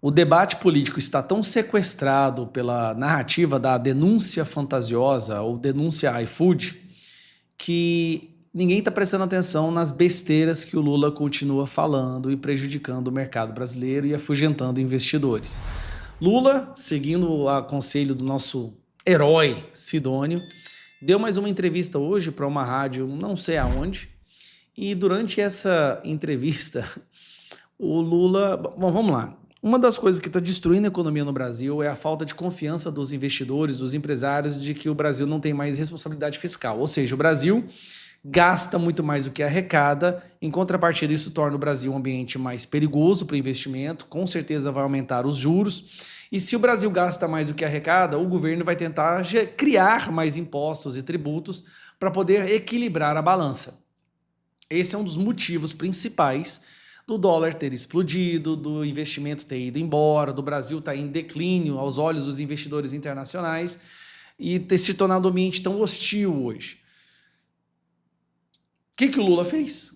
O debate político está tão sequestrado pela narrativa da denúncia fantasiosa ou denúncia iFood que ninguém está prestando atenção nas besteiras que o Lula continua falando e prejudicando o mercado brasileiro e afugentando investidores. Lula, seguindo o conselho do nosso herói Sidônio, deu mais uma entrevista hoje para uma rádio não sei aonde, e durante essa entrevista, o Lula... Bom, vamos lá. Uma das coisas que está destruindo a economia no Brasil é a falta de confiança dos investidores, dos empresários, de que o Brasil não tem mais responsabilidade fiscal. Ou seja, o Brasil gasta muito mais do que arrecada, em contrapartida isso torna o Brasil um ambiente mais perigoso para o investimento, com certeza vai aumentar os juros, e se o Brasil gasta mais do que arrecada, o governo vai tentar criar mais impostos e tributos para poder equilibrar a balança. Esse é um dos motivos principais do dólar ter explodido, do investimento ter ido embora, do Brasil estar em declínio aos olhos dos investidores internacionais e ter se tornado um ambiente tão hostil hoje. O que o Lula fez?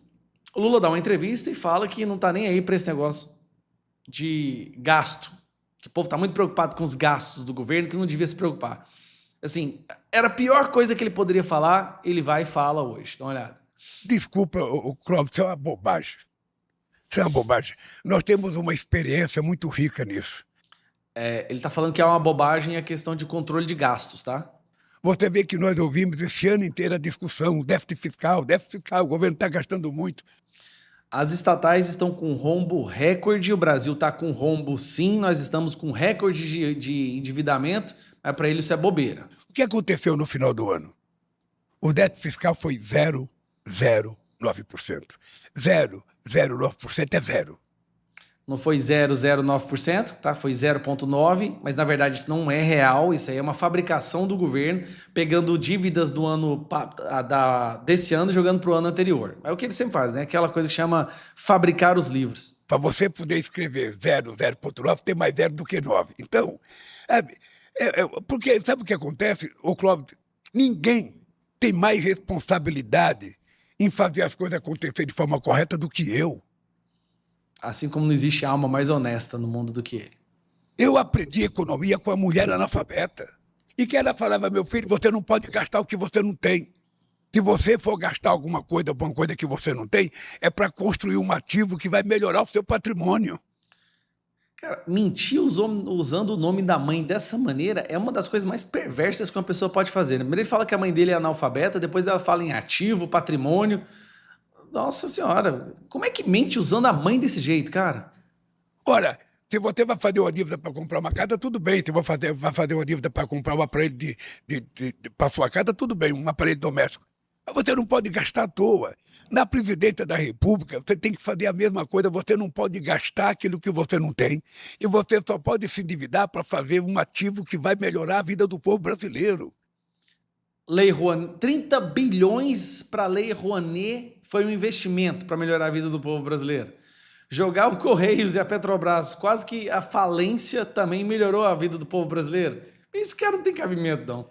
O Lula dá uma entrevista e fala que não está nem aí para esse negócio de gasto, que o povo está muito preocupado com os gastos do governo, que não devia se preocupar. Assim, era a pior coisa que ele poderia falar, ele vai e fala hoje. Dá uma olhada. Desculpa, Clóvis, isso é uma bobagem. Isso é uma bobagem. Nós temos uma experiência muito rica nisso. Ele está falando que é uma bobagem a questão de controle de gastos, tá? Você vê que nós ouvimos esse ano inteiro a discussão, déficit fiscal, o governo está gastando muito. As estatais estão com rombo recorde, o Brasil está com rombo sim, nós estamos com recorde de endividamento, mas para ele isso é bobeira. O que aconteceu no final do ano? O déficit fiscal foi 0,09%. 0,09% é zero. Não foi 0,09%, tá? Foi 0,9%, mas na verdade isso não é real, isso aí é uma fabricação do governo, pegando dívidas do ano desse ano e jogando para o ano anterior. É o que ele sempre faz, né? Aquela coisa que chama fabricar os livros. Para você poder escrever 0,9, tem mais 0 do que 9. Então, porque sabe o que acontece, Clóvis? Ninguém tem mais responsabilidade em fazer as coisas acontecer de forma correta do que eu. Assim como não existe alma mais honesta no mundo do que ele. Eu aprendi economia com a mulher analfabeta. E que ela falava, meu filho, você não pode gastar o que você não tem. Se você for gastar alguma coisa, uma coisa que você não tem, é para construir um ativo que vai melhorar o seu patrimônio. Cara, mentir usando o nome da mãe dessa maneira é uma das coisas mais perversas que uma pessoa pode fazer. Primeiro ele fala que a mãe dele é analfabeta, depois ela fala em ativo, patrimônio. Nossa senhora, como é que mente usando a mãe desse jeito, cara? Ora, se você vai fazer uma dívida para comprar uma casa, tudo bem. Se você vai fazer uma dívida para comprar um aparelho para sua casa, tudo bem, um aparelho doméstico. Mas você não pode gastar à toa. Na Presidência da República, você tem que fazer a mesma coisa, você não pode gastar aquilo que você não tem. E você só pode se endividar para fazer um ativo que vai melhorar a vida do povo brasileiro. Lei Rouanet, 30 bilhões para a Lei Rouanet foi um investimento para melhorar a vida do povo brasileiro. Jogar o Correios e a Petrobras, quase que a falência, também melhorou a vida do povo brasileiro. Esse cara não tem cabimento, não.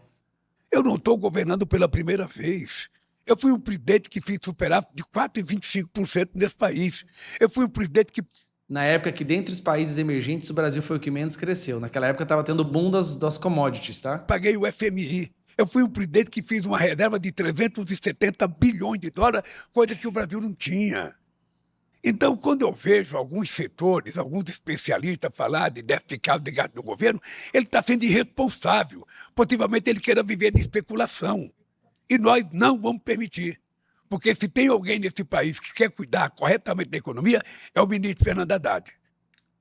Eu não estou governando pela primeira vez. Eu fui um presidente que fez superávit de 4,25% nesse país. Eu fui um presidente que... Na época que, dentre os países emergentes, o Brasil foi o que menos cresceu. Naquela época estava tendo boom das commodities, tá? Paguei o FMI. Eu fui um presidente que fez uma reserva de 370 bilhões de dólares, coisa que o Brasil não tinha. Então, quando eu vejo alguns setores, alguns especialistas falar de déficit fiscal de gasto do governo, ele está sendo irresponsável. Possivelmente ele queira viver de especulação. E nós não vamos permitir. Porque se tem alguém nesse país que quer cuidar corretamente da economia, é o ministro Fernando Haddad.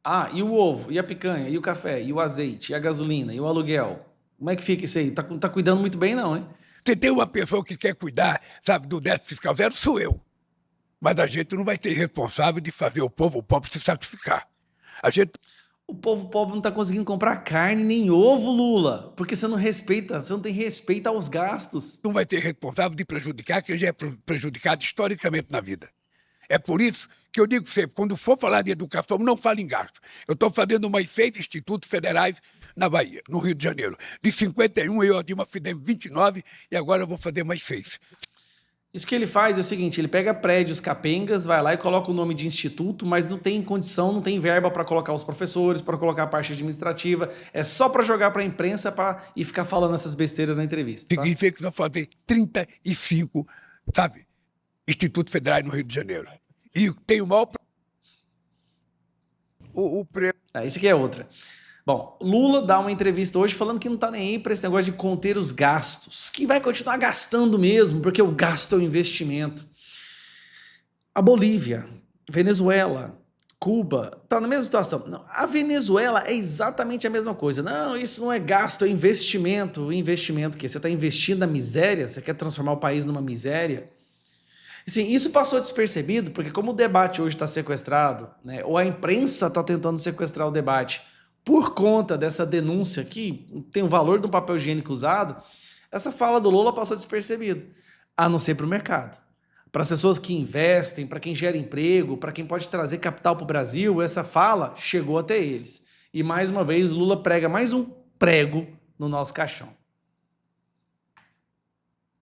Ah, e o ovo, e a picanha, e o café, e o azeite, e a gasolina, e o aluguel. Como é que fica isso aí? Tá cuidando muito bem, não, hein? Se tem uma pessoa que quer cuidar, sabe, do déficit fiscal zero, sou eu. Mas a gente não vai ser responsável de fazer o povo pobre se sacrificar. O povo pobre não tá conseguindo comprar carne nem ovo, Lula, porque você não respeita, você não tem respeito aos gastos. Não vai ser responsável de prejudicar quem já é prejudicado historicamente na vida. É por isso que eu digo sempre, quando for falar de educação, não fale em gasto. Eu estou fazendo mais 6 institutos federais na Bahia, no Rio de Janeiro. De 51, eu e a Dilma fizemos 29 e agora eu vou fazer mais 6. Isso que ele faz é o seguinte, ele pega prédios capengas, vai lá e coloca o nome de instituto, mas não tem condição, não tem verba para colocar os professores, para colocar a parte administrativa, é só para jogar para a imprensa e ficar falando essas besteiras na entrevista. Tá? Significa que nós vamos fazer 35, sabe, institutos federais no Rio de Janeiro. E tem o maior... Isso aqui é outra. Bom, Lula dá uma entrevista hoje falando que não tá nem aí para esse negócio de conter os gastos, que vai continuar gastando mesmo, porque o gasto é o investimento. A Bolívia, Venezuela, Cuba, tá na mesma situação. Não, a Venezuela é exatamente a mesma coisa. Não, isso não é gasto, é investimento. O investimento que você está investindo na miséria, você quer transformar o país numa miséria. Assim, isso passou despercebido, porque como o debate hoje está sequestrado, né, ou a imprensa está tentando sequestrar o debate, por conta dessa denúncia que tem o valor do papel higiênico usado, essa fala do Lula passou despercebido, a não ser para o mercado. Para as pessoas que investem, para quem gera emprego, para quem pode trazer capital para o Brasil, essa fala chegou até eles. E mais uma vez, Lula prega mais um prego no nosso caixão.